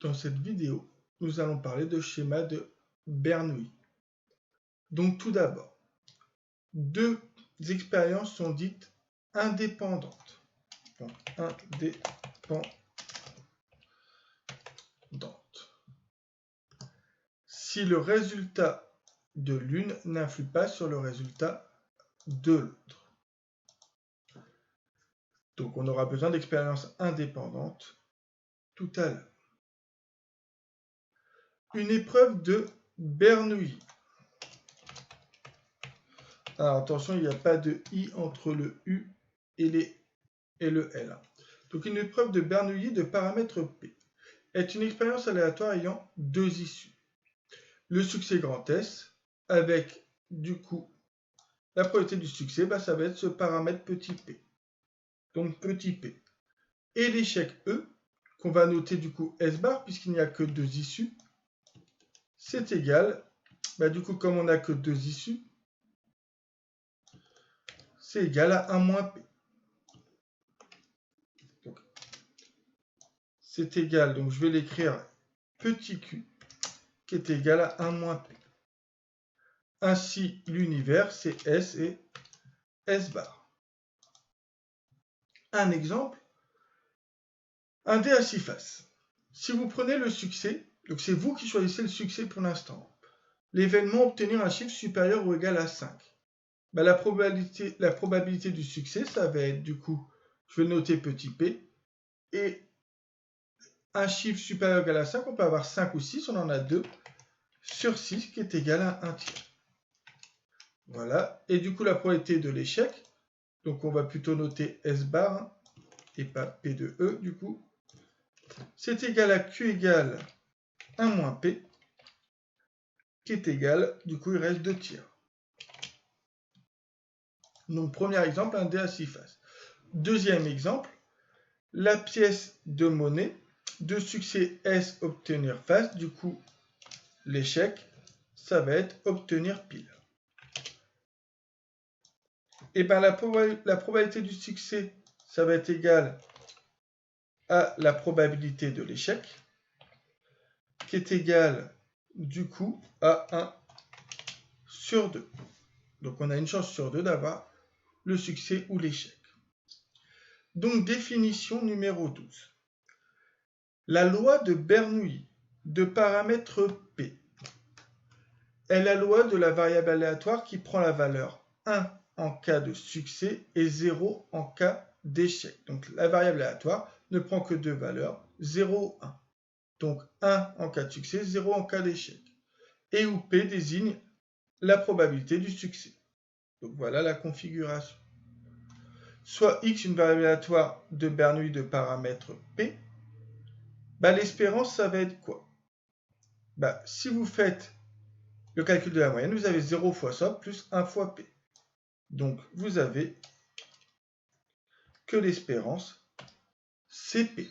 dans cette vidéo, nous allons parler de schéma de Bernoulli. Donc tout d'abord, deux expériences sont dites indépendantes. Donc, indépendantes. Si le résultat de l'une n'influe pas sur le résultat de l'autre. Donc on aura besoin d'expériences indépendantes tout à l'heure. Une épreuve de Bernoulli. Alors attention, il n'y a pas de I entre le U et le L. Donc une épreuve de Bernoulli de paramètre P est une expérience aléatoire ayant deux issues. Le succès grand S avec du coup la probabilité du succès, ça va être ce paramètre petit p. Donc petit p. Et l'échec E, qu'on va noter du coup S bar puisqu'il n'y a que deux issues, c'est égal, du coup comme on n'a que deux issues, c'est égal à 1 moins p. C'est égal, donc je vais l'écrire petit q, qui est égal à 1 moins p. Ainsi, l'univers, c'est S et S bar. Un exemple, un dé à 6 faces. Si vous prenez le succès, donc c'est vous qui choisissez le succès pour l'instant, l'événement obtenir un chiffre supérieur ou égal à 5. La probabilité du succès, ça va être du coup, je vais noter petit p, et un chiffre supérieur ou égal à 5, on peut avoir 5 ou 6, on en a 2, sur 6 qui est égal à 1 tiers. Voilà, et du coup la probabilité de l'échec, donc on va plutôt noter S bar, et pas P de E du coup, c'est égal à Q égale 1 moins P, qui est égal, du coup il reste 2 tiers. Donc premier exemple, un dé à 6 faces. Deuxième exemple, la pièce de monnaie, de succès S obtenir face, du coup l'échec, ça va être obtenir pile. Et la probabilité du succès, ça va être égal à la probabilité de l'échec, qui est égale du coup à 1 sur 2. Donc on a une chance sur 2 d'avoir le succès ou l'échec. Donc définition numéro 12. La loi de Bernoulli de paramètre P est la loi de la variable aléatoire qui prend la valeur 1 en cas de succès et 0 en cas d'échec. Donc la variable aléatoire ne prend que deux valeurs, 0 ou 1. Donc 1 en cas de succès, 0 en cas d'échec. Et où P désigne la probabilité du succès. Donc voilà la configuration. Soit X une variable aléatoire de Bernoulli de paramètre P, l'espérance ça va être quoi? Si vous faites le calcul de la moyenne, vous avez 0 fois ça plus 1 fois P. Donc vous avez que l'espérance c'est P.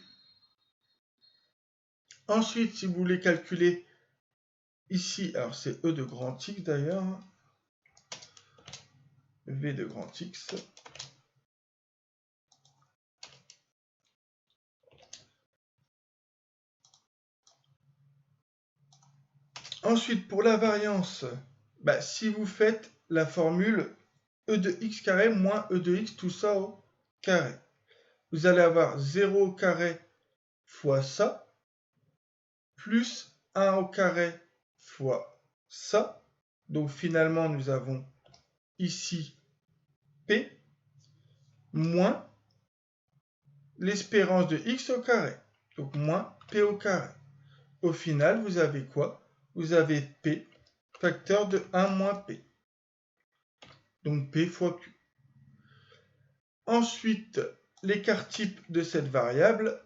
Ensuite, si vous voulez calculer ici, alors c'est E de grand X d'ailleurs, V de grand X. Ensuite, pour la variance, si vous faites la formule E de x carré moins E de x, tout ça au carré, vous allez avoir 0 au carré fois ça, plus 1 au carré fois ça. Donc finalement, nous avons ici P moins l'espérance de x au carré. Donc moins P au carré. Au final, vous avez quoi? Vous avez P facteur de 1 moins P. Donc P fois Q. Ensuite, l'écart type de cette variable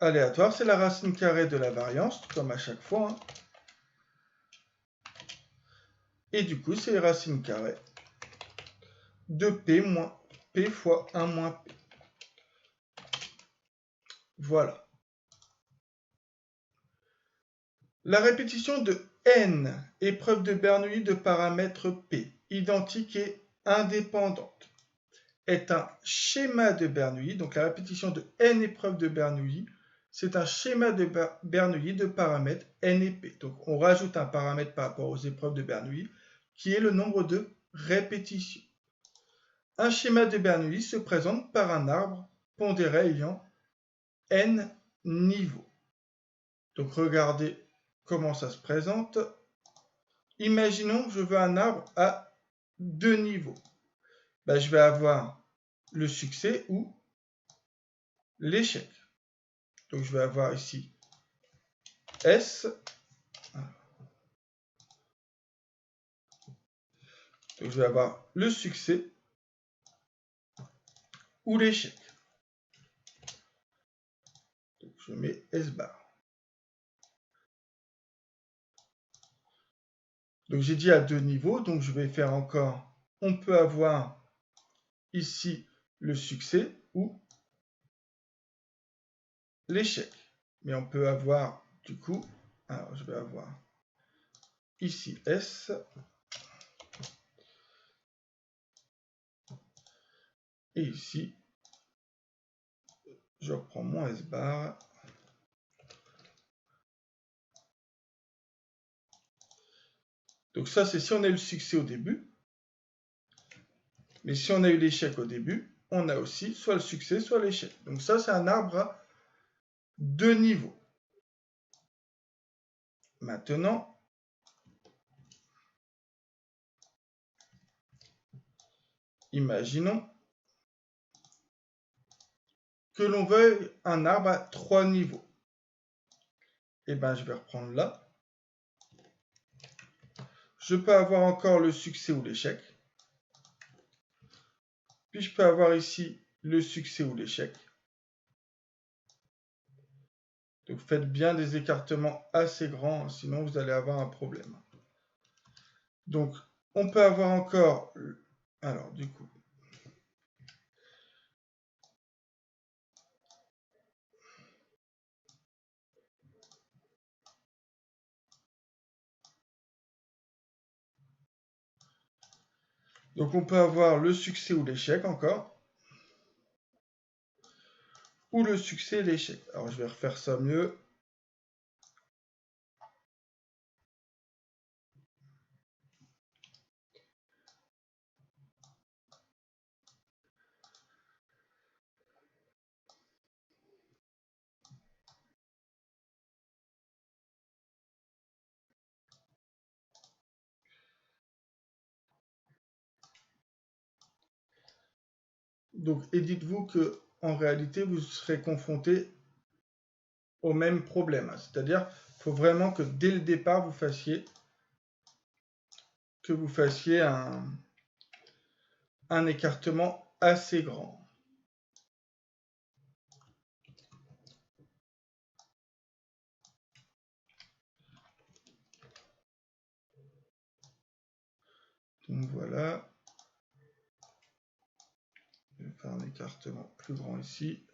aléatoire, c'est la racine carrée de la variance, comme à chaque fois. Et du coup, c'est la racine carrée de P moins P fois 1 moins P. Voilà. La répétition de n épreuves de Bernoulli de paramètre P, identique et indépendante, est un schéma de Bernoulli. Donc la répétition de n épreuves de Bernoulli c'est un schéma de Bernoulli de paramètres n et p. Donc on rajoute un paramètre par rapport aux épreuves de Bernoulli, qui est le nombre de répétitions. Un schéma de Bernoulli se présente par un arbre pondéré ayant n niveaux. Donc regardez comment ça se présente. Imaginons que je veux un arbre à 2 niveaux. Ben, je vais avoir le succès ou l'échec. Donc je vais avoir ici S. Donc je vais avoir le succès ou l'échec. Donc je mets S bar. Donc j'ai dit à 2 niveaux, donc je vais faire encore, on peut avoir ici le succès ou l'échec. Mais on peut avoir du coup, alors je vais avoir ici S. Et ici, je reprends mon S bar. Donc ça, c'est si on a eu le succès au début. Mais si on a eu l'échec au début, on a aussi soit le succès, soit l'échec. Donc ça, c'est un arbre à 2 niveaux. Maintenant, imaginons que l'on veuille un arbre à 3 niveaux. Et bien, je vais reprendre là. Je peux avoir encore le succès ou l'échec. Puis je peux avoir ici le succès ou l'échec. Donc faites bien des écartements assez grands, sinon vous allez avoir un problème. Donc on peut avoir encore... Alors du coup... Donc on peut avoir le succès ou l'échec encore. Ou le succès et l'échec. Alors je vais refaire ça mieux. Donc, et dites-vous que en réalité, vous serez confronté au même problème. C'est-à-dire, il faut vraiment que dès le départ, vous fassiez un écartement assez grand. Donc voilà. Je vais faire un écartement plus grand ici.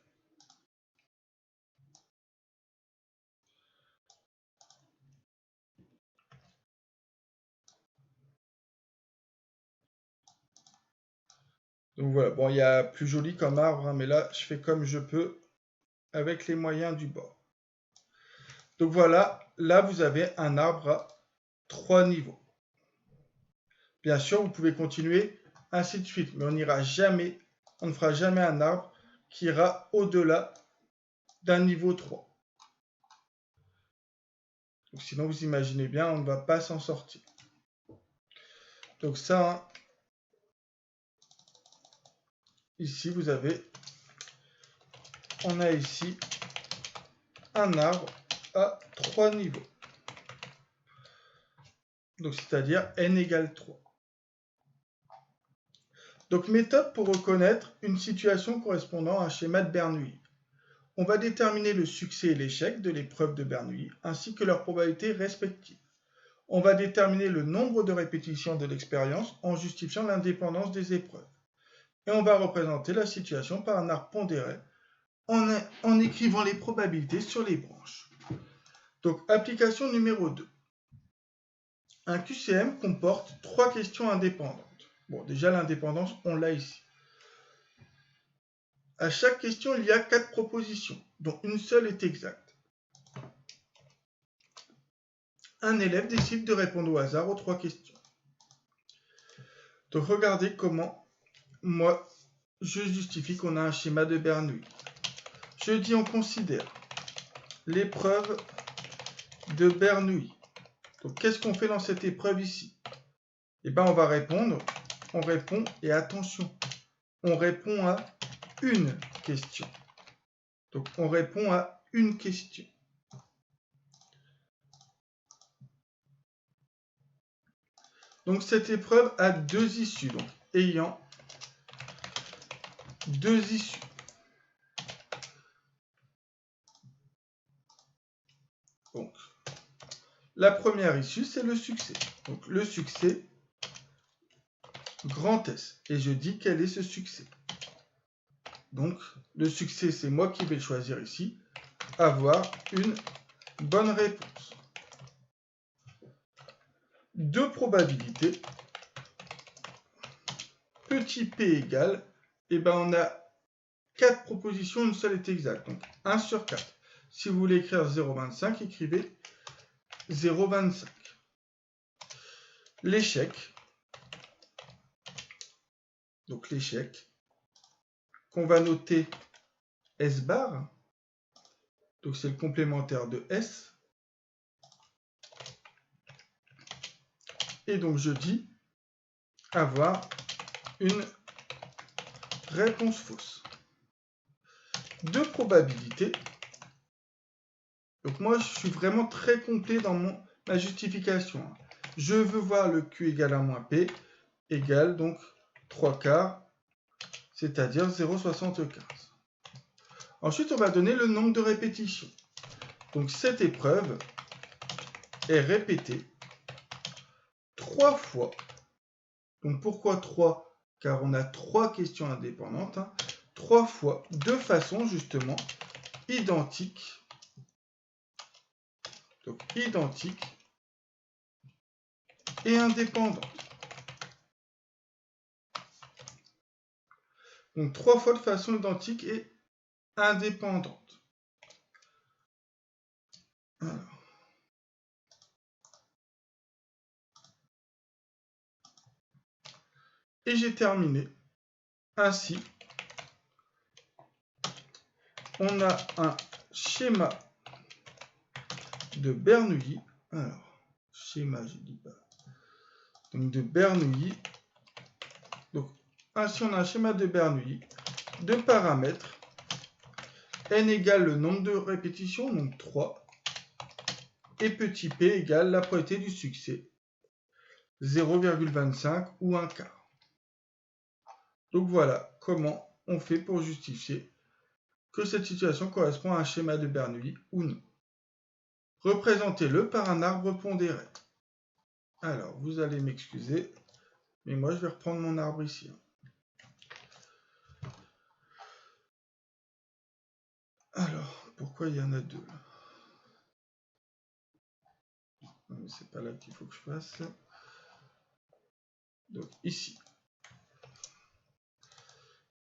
Donc voilà, bon, il y a plus joli comme arbre, hein, mais là, je fais comme je peux avec les moyens du bord. Donc voilà, là, vous avez un arbre à 3 niveaux. Bien sûr, vous pouvez continuer ainsi de suite, mais on ne fera jamais un arbre qui ira au-delà d'un niveau 3. Donc, sinon, vous imaginez bien, on ne va pas s'en sortir. Donc ça, ici, on a ici un arbre à 3 niveaux. Donc, c'est-à-dire n égale 3. Donc, méthode pour reconnaître une situation correspondant à un schéma de Bernoulli. On va déterminer le succès et l'échec de l'épreuve de Bernoulli, ainsi que leurs probabilités respectives. On va déterminer le nombre de répétitions de l'expérience en justifiant l'indépendance des épreuves. Et on va représenter la situation par un arbre pondéré en écrivant les probabilités sur les branches. Donc, application numéro 2. Un QCM comporte 3 questions indépendantes. Bon, déjà, l'indépendance, on l'a ici. À chaque question, il y a 4 propositions, dont une seule est exacte. Un élève décide de répondre au hasard aux 3 questions. Donc regardez comment moi je justifie qu'on a un schéma de Bernoulli. Je dis on considère l'épreuve de Bernoulli. Donc qu'est-ce qu'on fait dans cette épreuve ici? Eh bien on va répondre, on répond et attention, on répond à une question. Donc on répond à une question. Donc cette épreuve a 2 issues, donc ayant 2 issues. Donc la première issue, c'est le succès. Donc le succès, grand S. Et je dis quel est ce succès. Donc le succès, c'est moi qui vais le choisir ici. Avoir une bonne réponse. 2 probabilités. Petit p égale, et ben on a 4 propositions, une seule est exacte. Donc 1 sur 4. Si vous voulez écrire 0,25, écrivez 0,25. L'échec. Donc l'échec, qu'on va noter S bar. Donc c'est le complémentaire de S. Et donc je dis avoir une réponse fausse. 2 probabilités. Donc moi je suis vraiment très complet dans ma justification. Je veux voir le Q égale à moins P égale donc 3 quarts, c'est-à-dire 0,75. Ensuite on va donner le nombre de répétitions. Donc cette épreuve est répétée 3 fois. Donc pourquoi 3? Car on a 3 questions indépendantes. 3 fois de façon justement identique. Donc identique et indépendante. Donc 3 fois de façon identique et indépendante. Alors. Et j'ai terminé. Ainsi, on a un schéma de Bernoulli. Alors, schéma, je dis pas. Donc de Bernoulli. Donc, ainsi, on a un schéma de Bernoulli de paramètres. N égale le nombre de répétitions, donc 3. Et petit p égale la probabilité du succès, 0,25 ou 1 quart. Donc voilà comment on fait pour justifier que cette situation correspond à un schéma de Bernoulli ou non. Représentez-le par un arbre pondéré. Alors, vous allez m'excuser, mais moi je vais reprendre mon arbre ici. Alors, pourquoi il y en a 2 là? Non, mais c'est pas là qu'il faut que je fasse. Donc ici.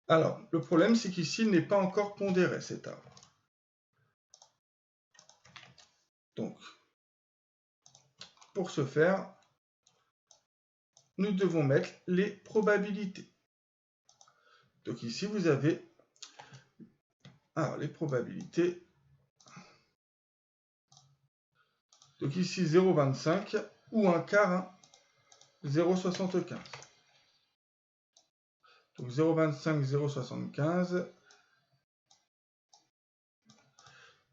Alors, le problème, c'est qu'ici, il n'est pas encore pondéré, cet arbre. Donc, pour ce faire, nous devons mettre les probabilités. Donc ici, vous avez les probabilités. Donc ici, 0,25 ou un quart, 0,75. Donc 0,25, 0,75.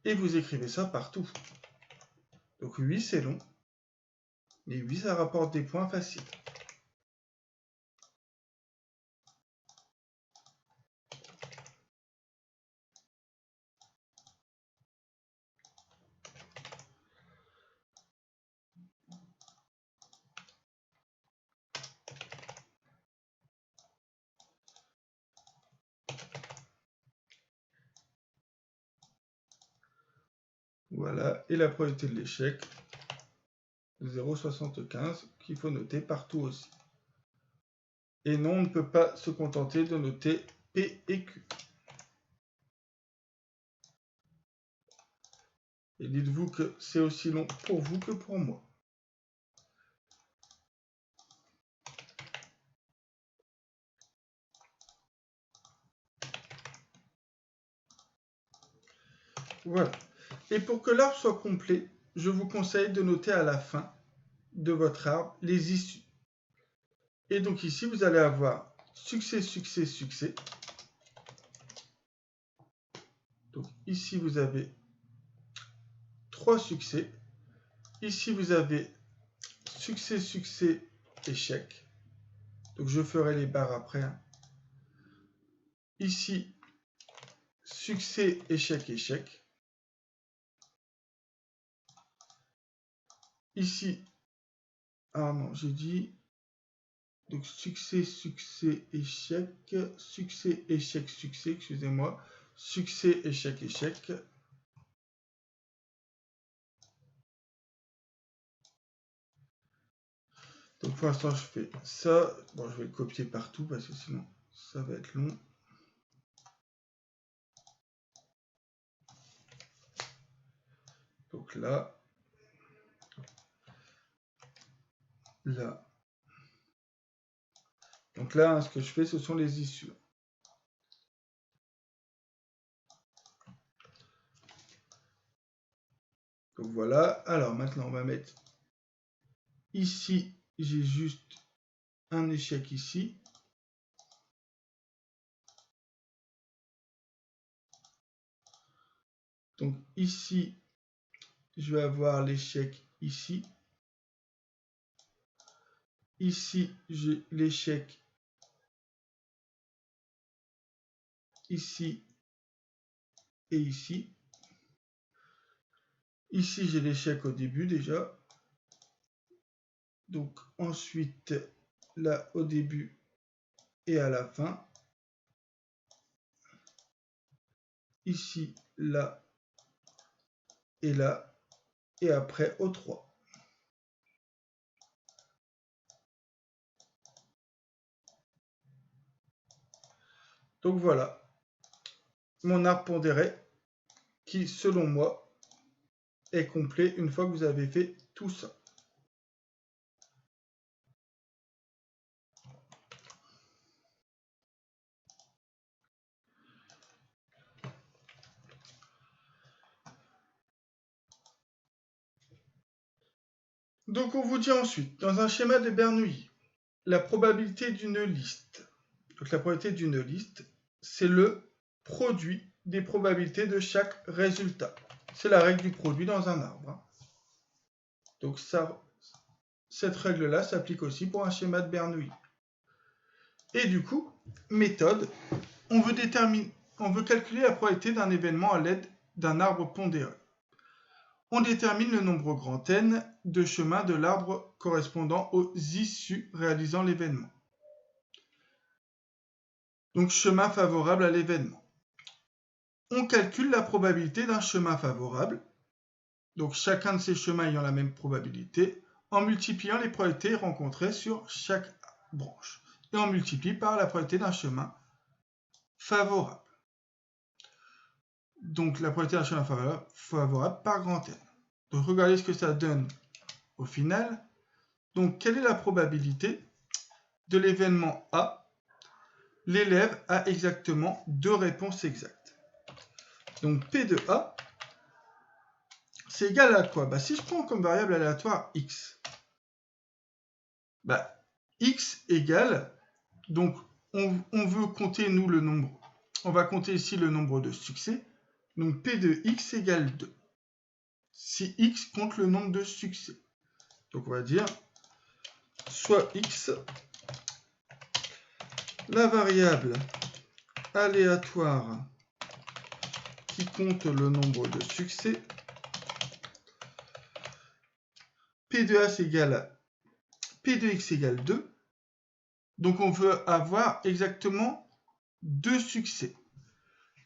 Et vous écrivez ça partout. Donc 8, c'est long. Mais 8, ça rapporte des points faciles. Voilà, et la probabilité de l'échec, 0,75, qu'il faut noter partout aussi. Et non, on ne peut pas se contenter de noter P et Q. Et dites-vous que c'est aussi long pour vous que pour moi. Voilà. Et pour que l'arbre soit complet, je vous conseille de noter à la fin de votre arbre les issues. Et donc ici, vous allez avoir succès, succès, succès. Donc ici, vous avez 3 succès. Ici, vous avez succès, succès, échec. Donc je ferai les barres après. Ici, succès, échec, échec. Ici, ah non, j'ai dit, donc succès, succès, échec, succès, échec, succès, excusez-moi, succès, échec, échec. Donc pour l'instant, je fais ça. Bon, je vais le copier partout parce que sinon, ça va être long. Donc là, là. Donc là, ce que je fais, ce sont les issues. Donc voilà. Alors maintenant, on va mettre ici, j'ai juste un échec ici. Donc ici, je vais avoir l'échec ici. Ici, j'ai l'échec ici et ici. Ici, j'ai l'échec au début déjà. Donc ensuite, là au début et à la fin. Ici, là et là. Et après au 3. Donc voilà, mon arbre pondéré qui, selon moi, est complet une fois que vous avez fait tout ça. Donc on vous dit ensuite, dans un schéma de Bernoulli, la probabilité d'une liste. Donc la probabilité d'une liste, c'est le produit des probabilités de chaque résultat. C'est la règle du produit dans un arbre. Donc ça, cette règle-là s'applique aussi pour un schéma de Bernoulli. Et du coup, méthode, on veut calculer la probabilité d'un événement à l'aide d'un arbre pondéré. On détermine le nombre grand N de chemins de l'arbre correspondant aux issues réalisant l'événement. Donc chemin favorable à l'événement. On calcule la probabilité d'un chemin favorable, donc chacun de ces chemins ayant la même probabilité, en multipliant les probabilités rencontrées sur chaque branche. Et on multiplie par la probabilité d'un chemin favorable. Donc la probabilité d'un chemin favorable par grand N. Donc regardez ce que ça donne au final. Donc quelle est la probabilité de l'événement A? L'élève a exactement 2 réponses exactes. Donc P de A, c'est égal à quoi? Si je prends comme variable aléatoire X, X égale, donc on veut compter nous le nombre, on va compter ici le nombre de succès, donc P de X égale 2. Si X compte le nombre de succès. Donc on va dire soit X, la variable aléatoire qui compte le nombre de succès, P de A c'est égal à P de X égale 2. Donc on veut avoir exactement 2 succès.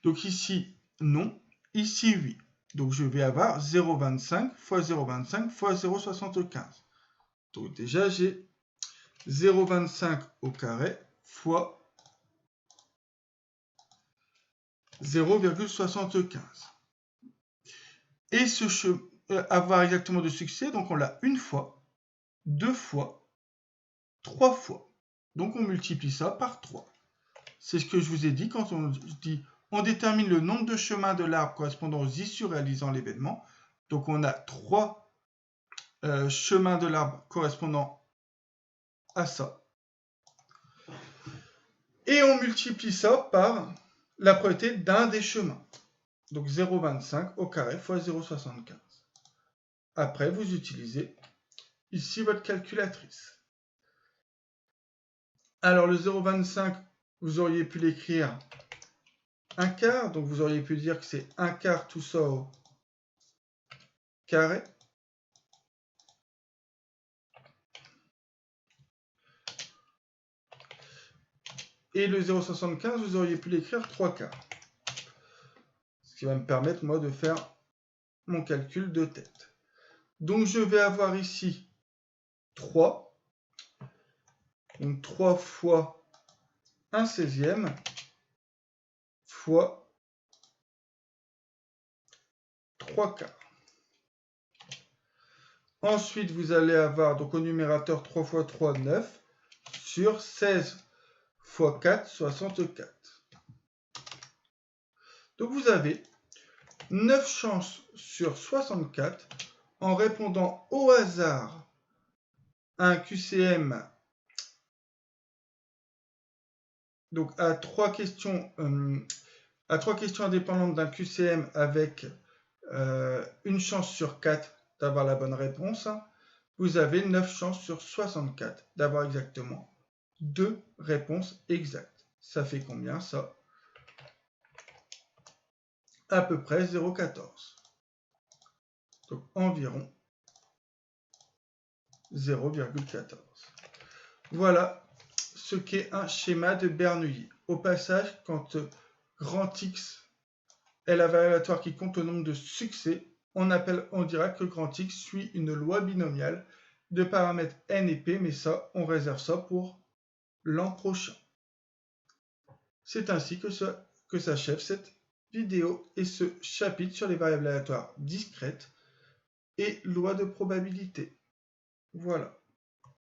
Donc ici, non. Ici, oui. Donc je vais avoir 0,25 fois 0,25 fois 0,75. Donc déjà, j'ai 0,25 au carré fois 0,75. et avoir exactement de succès, donc on l'a une fois, 2 fois, 3 fois. Donc on multiplie ça par 3. C'est ce que je vous ai dit quand on dit on détermine le nombre de chemins de l'arbre correspondant aux issues réalisant l'événement. Donc on a 3 chemins de l'arbre correspondant à ça. Et on multiplie ça par la probabilité d'un des chemins. Donc 0,25 au carré fois 0,75. Après, vous utilisez ici votre calculatrice. Alors le 0,25, vous auriez pu l'écrire 1 quart. Donc vous auriez pu dire que c'est 1 quart tout ça au carré. Et le 0,75, vous auriez pu l'écrire 3 quarts. Ce qui va me permettre, moi, de faire mon calcul de tête. Donc, je vais avoir ici 3. Donc, 3 fois 1/16 fois 3 quarts. Ensuite, vous allez avoir, donc au numérateur, 3 fois 3, 9, sur 16 fois 4, 64. Donc, vous avez 9 chances sur 64 en répondant au hasard à un QCM, donc à 3 questions indépendantes d'un QCM avec une chance sur 4 d'avoir la bonne réponse. Vous avez 9 chances sur 64 d'avoir exactement 2 réponses exactes. Ça fait combien ça? À peu près 0,14. Donc environ 0,14. Voilà ce qu'est un schéma de Bernoulli. Au passage, quand grand X est la variable aléatoire qui compte le nombre de succès, on dira que grand X suit une loi binomiale de paramètres n et p, mais ça, on réserve ça pour l'an prochain. C'est ainsi que s'achève cette vidéo et ce chapitre sur les variables aléatoires discrètes et loi de probabilité. Voilà.